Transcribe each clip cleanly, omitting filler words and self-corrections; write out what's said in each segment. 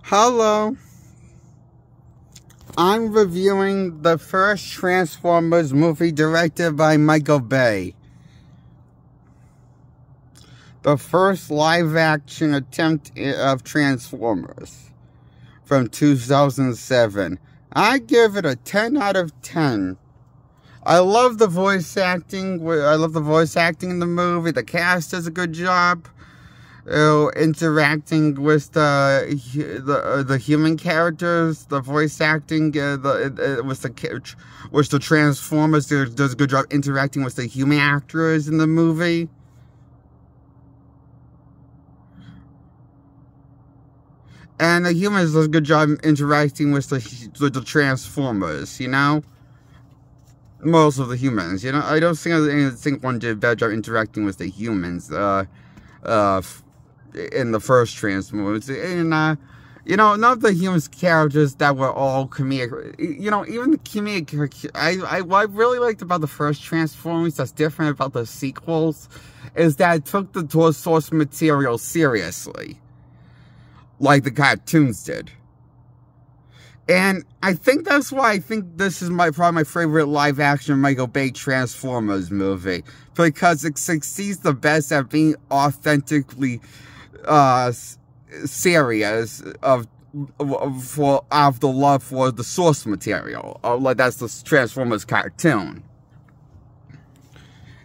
Hello. I'm reviewing the first Transformers movie directed by Michael Bay. The first live-action attempt of Transformers from 2007. I give it a 10 out of 10. I love the voice acting. I love the voice acting in the movie. The cast does a good job. Interacting with the human characters, the voice acting, with the Transformers does a good job interacting with the human actors in the movie. And the humans does a good job interacting with the Transformers, you know? Most of the humans, you know? I don't think one did a bad job interacting with the humans, in the first Transformers. And, you know, none of the humans characters that were all comedic, you know, even the comedic, what I really liked about the first Transformers that's different about the sequels is that it took the source material seriously. Like the cartoons did. And I think that's why I think this is probably my favorite live-action Michael Bay Transformers movie. Because it succeeds the best at being authentically serious of the love for the source material. Like that's the Transformers cartoon.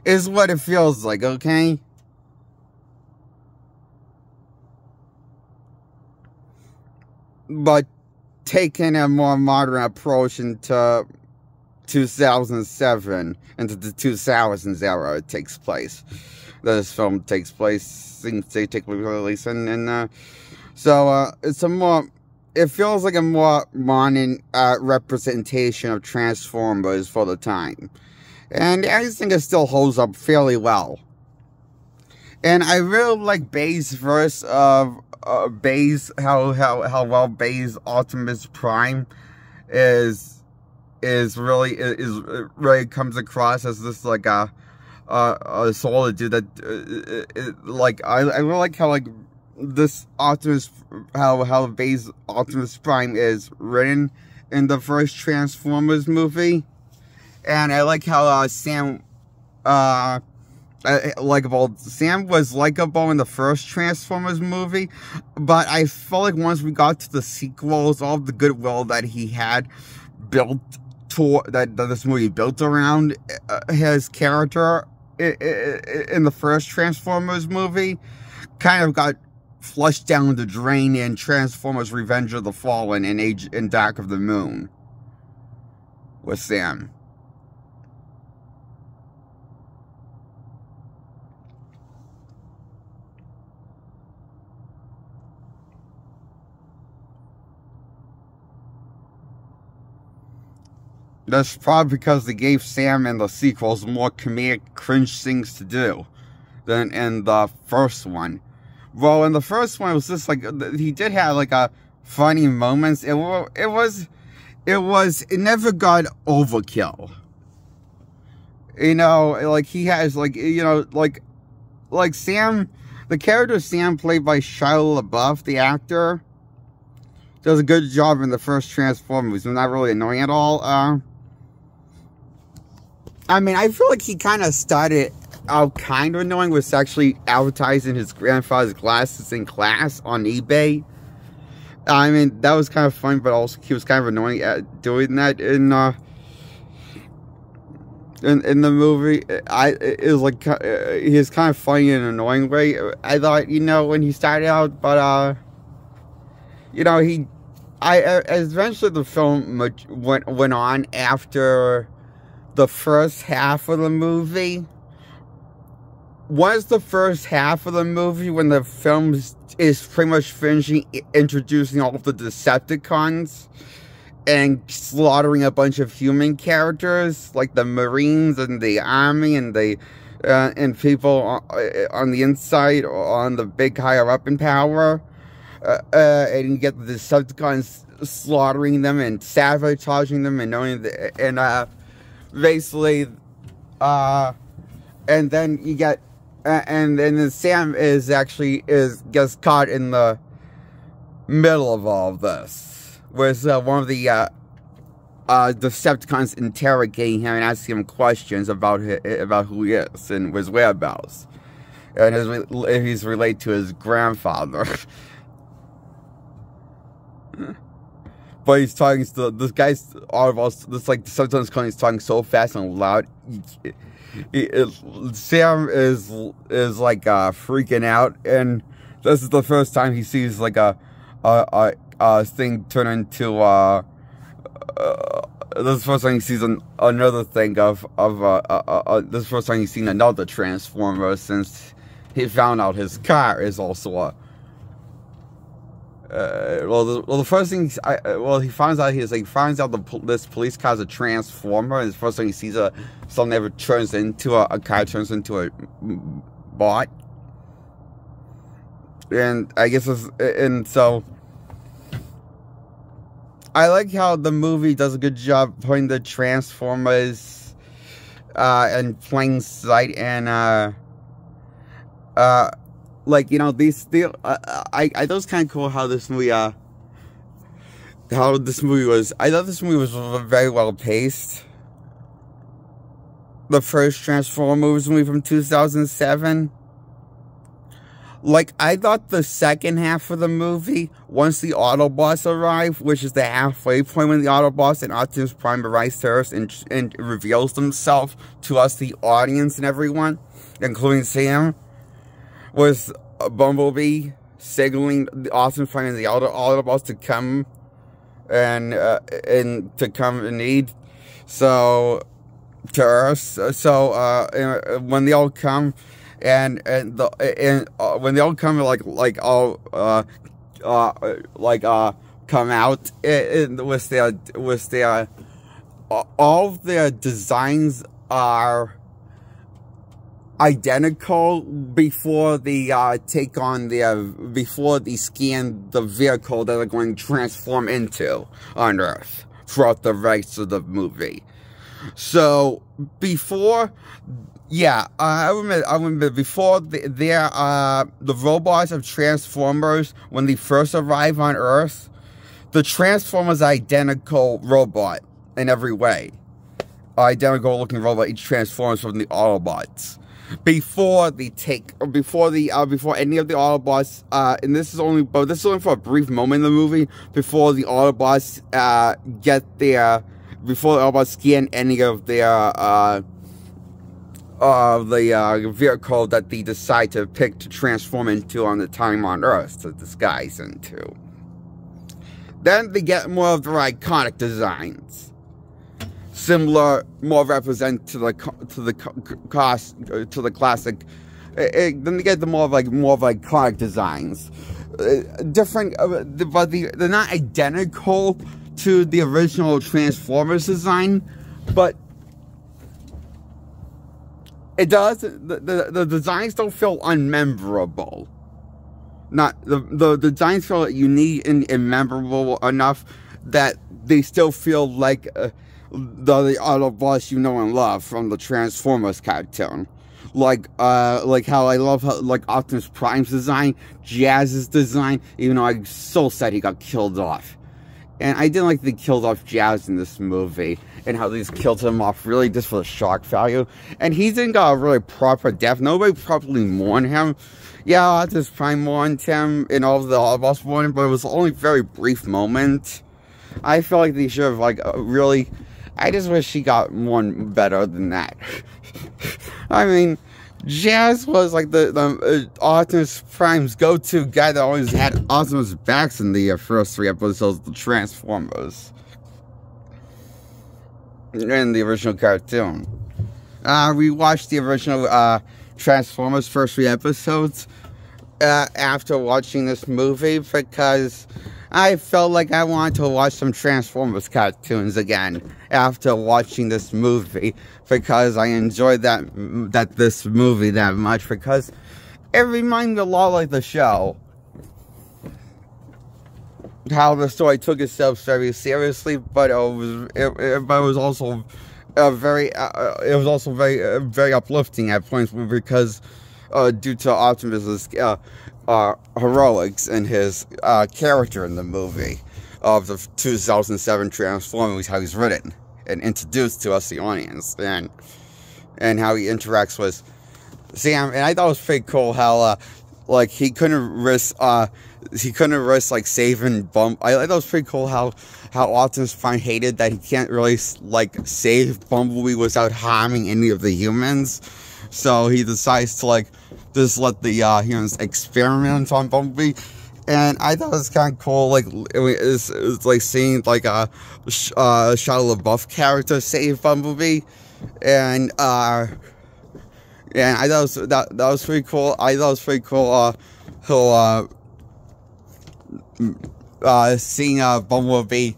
Is what it feels like, okay? But taking a more modern approach into 2007, into the 2000s era, it takes place. This film takes place, seems to take place, and so it's a more, it feels like a more modern representation of Transformers for the time, and I think it still holds up fairly well. And I really like Bay's verse of how well Bay's Optimus Prime really comes across as this like a solid dude that like I really like how like this Optimus, how Bay's Optimus Prime is written in the first Transformers movie, and I like how Sam was likable in the first Transformers movie, but I felt like once we got to the sequels, all the goodwill that he had built that this movie built around his character in the first Transformers movie kind of got flushed down the drain in Transformers Revenge of the Fallen and Dark of the Moon with Sam. That's probably because they gave Sam in the sequels more comedic, cringe things to do than in the first one. Well, in the first one, it was just like, he did have like a funny moments. It never got overkill. You know, like he has like, you know, like Sam, the character Sam played by Shia LaBeouf, the actor, does a good job in the first Transformers. He's not really annoying at all. I mean, I feel like he kind of started out kind of annoying with actually advertising his grandfather's glasses in class on eBay. I mean, that was kind of funny, but also he was kind of annoying at doing that in the movie. It was like, he was kind of funny in an annoying way, I thought, you know, when he started out, but, you know, eventually the film went on after the first half of the movie. Once the first half of the movie, when the film is pretty much finishing introducing all of the Decepticons and slaughtering a bunch of human characters like the Marines and the Army and the and people on the inside or on the big higher up in power, and you get the Decepticons slaughtering them and sabotaging them and knowing basically, and then you get, and then Sam gets caught in the middle of all of this was one of the Decepticons interrogating him and asking him questions about who he is and his whereabouts, and if he's related to his grandfather. But he's talking to this guy's all of us. This like sometimes he's talking so fast and loud. Sam is like freaking out, and this is the first time he sees like a thing turn into this is the first time he sees another thing of this is the first time he's seen another Transformer since he found out his car is also a the first thing he finds out this police car's a Transformer, and the first thing he sees something ever turns into a car turns into a bot, and I guess so I like how the movie does a good job putting the Transformers in plain sight, and like, you know, I thought it was kind of cool how this movie, I thought this movie was very well paced. The first Transformers movie from 2007. Like, I thought the second half of the movie, once the Autobots arrive, which is the halfway point when the Autobots and Optimus Prime arrives to Earth and reveals themselves to us, the audience and everyone, including Sam, was Bumblebee signaling the Optimus Prime and the Autobots to come and to come in aid, so to Earth. So when they all come, and when they all come, come out with their all of their designs are identical before they before they scan the vehicle that they're going to transform into on Earth throughout the rest of the movie. So before, yeah, I remember before the robots of Transformers, when they first arrive on Earth, the Transformers are identical robot in every way. Identical looking robot, each transforms from the Autobots. Before any of the Autobots, and this is only for a brief moment in the movie, before the Autobots before the Autobots scan any of their the vehicle that they decide to pick to transform into on the time on Earth to disguise into. Then they get more of their iconic designs. Similar, more represent to the classic. Then they get the more of iconic designs. Different, but they're not identical to the original Transformers design, but it does. The designs don't feel unmemorable. The designs feel unique and memorable enough that they still feel like the Autobots you know and love from the Transformers cartoon. Like how I love Optimus Prime's design, Jazz's design, even though I'm so sad he got killed off. And I didn't like they killed off Jazz in this movie, and how they just killed him off really just for the shock value. And he didn't got a really proper death. Nobody properly mourned him. Yeah, Optimus Prime mourned him, and all of the Autobots mourned him, but it was only a very brief moment. I feel like they should have really. I just wish she got one better than that. I mean, Jazz was like the Optimus Prime's go-to guy that always had Optimus backs in the first 3 episodes of the Transformers. In the original cartoon. We watched the original Transformers first 3 episodes after watching this movie because I felt like I wanted to watch some Transformers cartoons again after watching this movie, because I enjoyed this movie that much, because it reminded me a lot like the show. How the story took itself very seriously, but it was also very uplifting at points, because due to Optimus's heroics and his character in the movie of the 2007 Transformers, how he's written and introduced to us, the audience, and how he interacts with Sam. And I thought it was pretty cool how like he couldn't risk like saving I thought it was pretty cool how Optimus Prime hated that he can't really like save Bumblebee without harming any of the humans. So he decides to like just let the humans experiment on Bumblebee. And I thought it was kind of cool, like, it was like seeing, like, a Shia LaBeouf character save Bumblebee. And I thought that was pretty cool. I thought it was pretty cool, seeing, Bumblebee,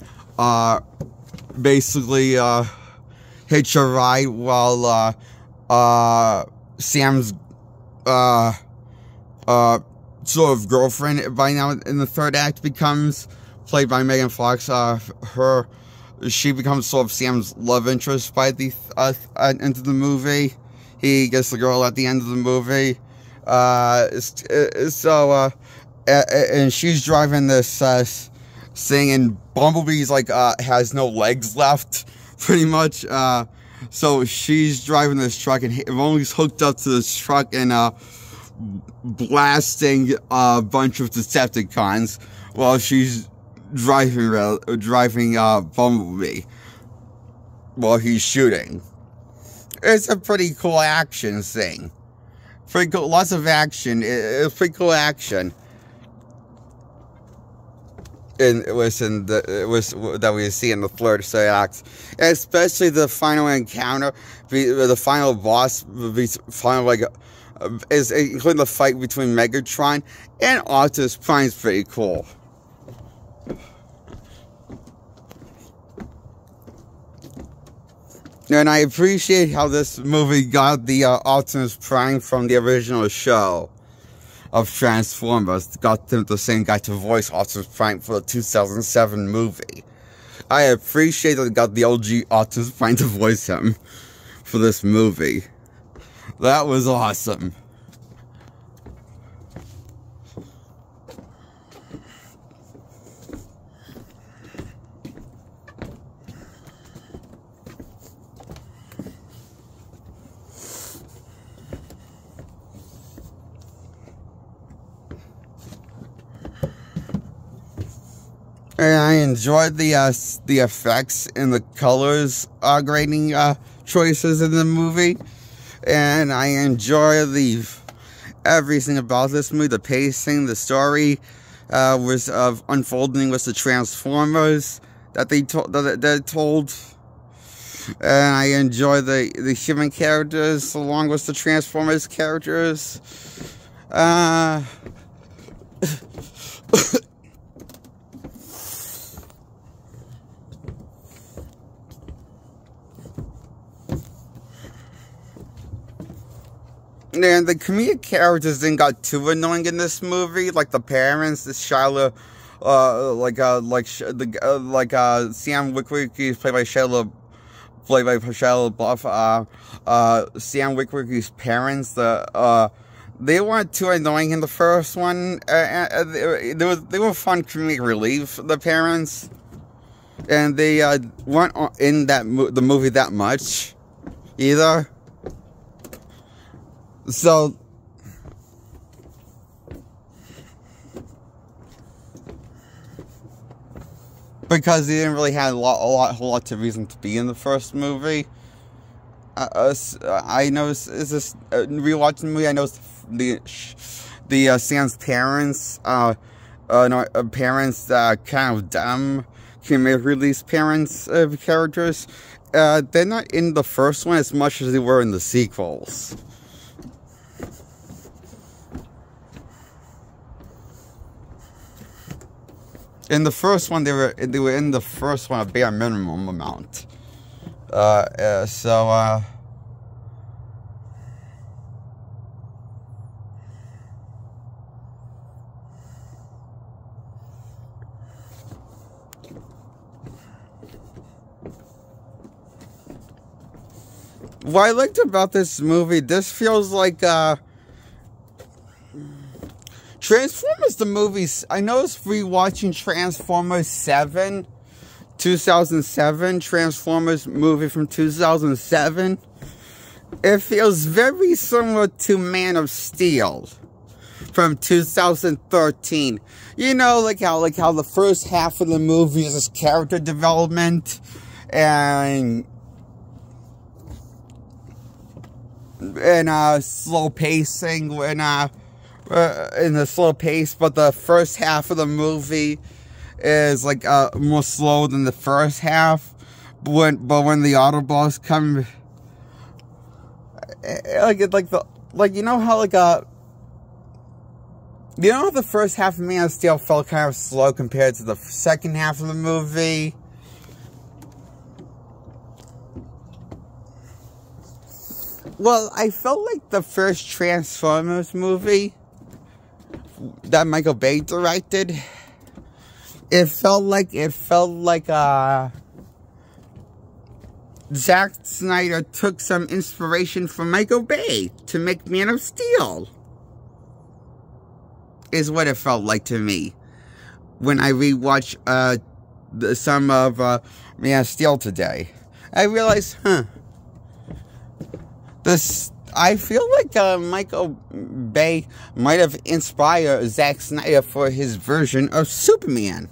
basically, hitch a ride while, Sam's, sort of girlfriend by now in the third act becomes played by Megan Fox. She becomes sort of Sam's love interest by the end of the movie. He gets the girl at the end of the movie. And she's driving this thing, and Bumblebee's like has no legs left, pretty much. So she's driving this truck, and Bumblebee's hooked up to this truck and blasting a bunch of Decepticons while she's driving Bumblebee while he's shooting. It's a pretty cool action thing. Pretty cool, lots of action. It's pretty cool action. And it was that we see in the third act, especially the final encounter, the final boss, is including the fight between Megatron and Optimus Prime's pretty cool. And I appreciate how this movie got the Optimus Prime from the original show of Transformers. Got the same guy to voice Optimus Prime for the 2007 movie. I appreciate that they got the OG Optimus Prime to voice him for this movie. That was awesome. And I enjoyed the effects and the colors grading choices in the movie. And I enjoy everything about this movie. The pacing, the story was unfolding with the Transformers that they told. And I enjoy the human characters along with the Transformers characters. And the comedic characters didn't got too annoying in this movie, like the parents, the Shia, Sam Witwicky's played by Shia LaBeouf. Sam Witwicky's parents, they weren't too annoying in the first one. They were fun comedic relief, the parents, and they weren't in the movie that much either. So, because he didn't really have a whole lot of reason to be in the first movie. I noticed, rewatching the movie, I noticed the Sam's parents, parents kind of dumb, comedic release parents characters. They're not in the first one as much as they were in the sequels. In the first one, they were in the first one a bare minimum amount. What I liked about this movie, this feels like Transformers the movies, I noticed rewatching Transformers 7, 2007, Transformers movie from 2007. It feels very similar to Man of Steel from 2013. You know, like how the first half of the movie is this character development and slow pacing in the slow pace, but the first half of the movie is like more slow than the first half. But when the Autobots come, you know how the first half of Man of Steel felt kind of slow compared to the second half of the movie. Well, I felt like the first Transformers movie that Michael Bay directed, it felt like Zack Snyder took some inspiration from Michael Bay to make Man of Steel. Is what it felt like to me when I rewatched some of Man of Steel today. I realized, I feel like Michael Bay might have inspired Zack Snyder for his version of Superman.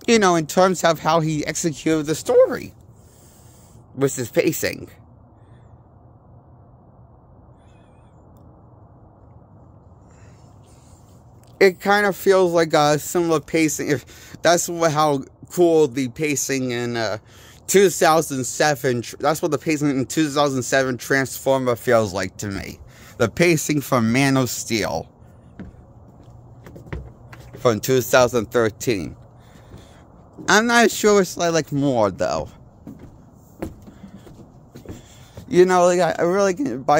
You know, in terms of how he executed the story with his pacing. It kind of feels like a similar pacing. If that's how cool the pacing in 2007. That's what the pacing in 2007 Transformer feels like to me. The pacing from Man of Steel from 2013. I'm not sure which I like more though. You know, like I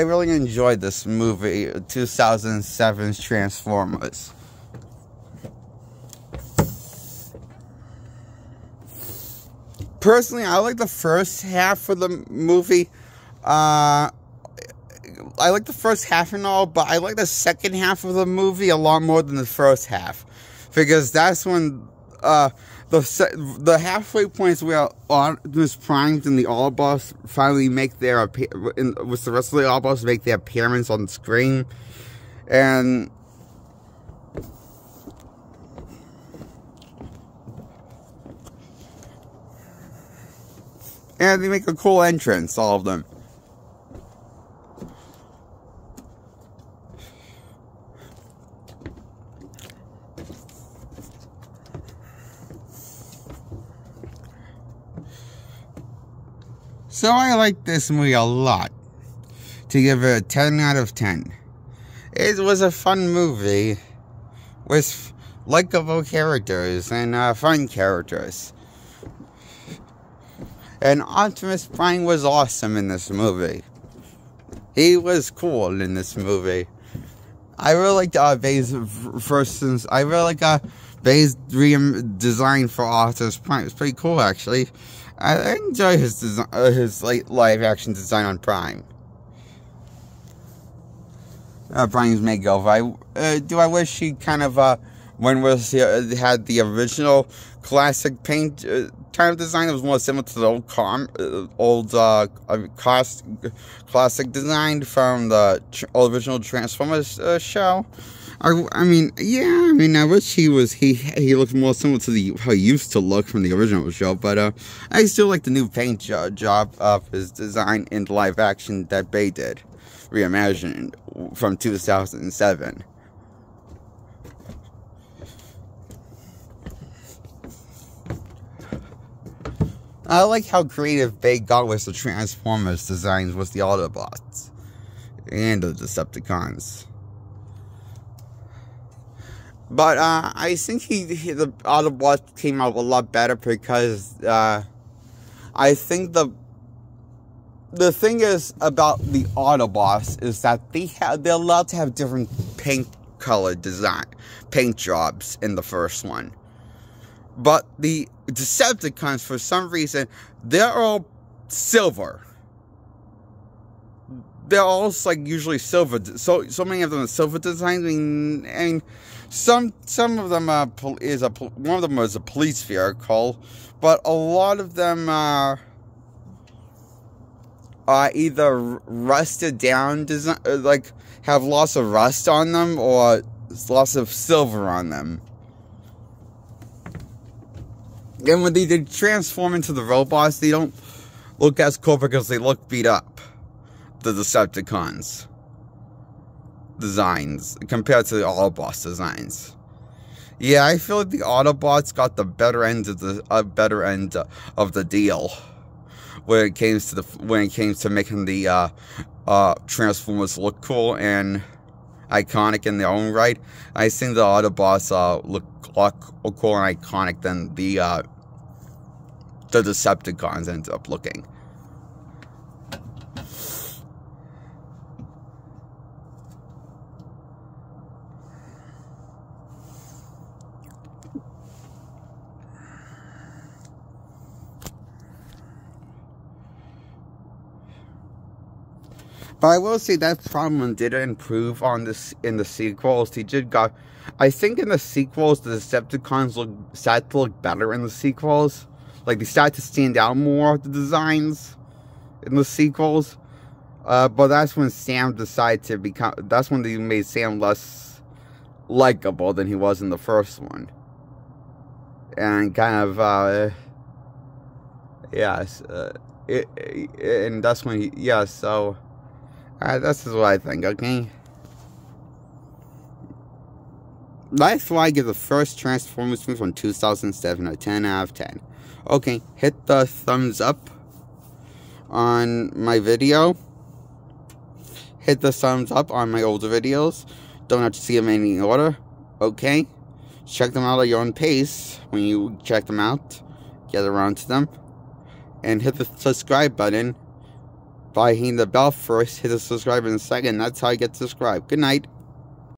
really enjoyed this movie, 2007's Transformers. Personally, I like the first half of the movie. I like the first half and all, but I like the second half of the movie a lot more than the first half, because that's when the halfway points where Optimus Prime and the Autobots finally make their with the rest of the Autobots make their appearance on the screen, and they make a cool entrance, all of them. So I like this movie a lot. To give it a 10 out of 10. It was a fun movie with likable characters and fun characters. And Optimus Prime was awesome in this movie. He was cool in this movie. I really liked Bay's I really like Bay's design for Optimus Prime. It's pretty cool, actually. I enjoy his design, his live action design on Prime. Prime's makeover. I wish he kind of had the original classic paint kind of design that was more similar to the old classic design from the original Transformers show. I wish he looked more similar to how he used to look from the original show, but I still like the new paint job of his design in live action that Bay did, reimagined from 2007. I like how creative Bay got with the Transformers designs with the Autobots and the Decepticons. But I think the Autobots came out a lot better because I think the thing is about the Autobots is that they're allowed to have different paint jobs in the first one. But the Decepticons, for some reason, they're all silver. they're all like usually silver. So many of them are silver designs. And some of them one of them is a police vehicle, but a lot of them are either rusted down, like have lots of rust on them, or lots of silver on them. And when they transform into the robots, they don't look as cool because they look beat up. The Decepticons designs compared to the Autobots designs. Yeah, I feel like the Autobots got the better end of the deal when it came to making the Transformers look cool and iconic in their own right. I think the Autobots look cool and iconic than the Decepticons ended up looking. But I will say that problem did improve on this in the sequels. I think in the sequels, the Decepticons started to look better in the sequels. Like, they started to stand out more, the designs in the sequels. But that's when Sam decided to become, that's when they made Sam less likable than he was in the first one. And kind of, yes, and that's when he, yeah, so... this is what I think, okay? That's why I give the first Transformers movie from 2007 a 10 out of 10. Okay, hit the thumbs up on my video. Hit the thumbs up on my older videos. Don't have to see them in any order, okay? Check them out at your own pace when you check them out. Get around to them. And hit the subscribe button. By hitting the bell first, hit the subscribe in a second. That's how you get subscribed. Good night.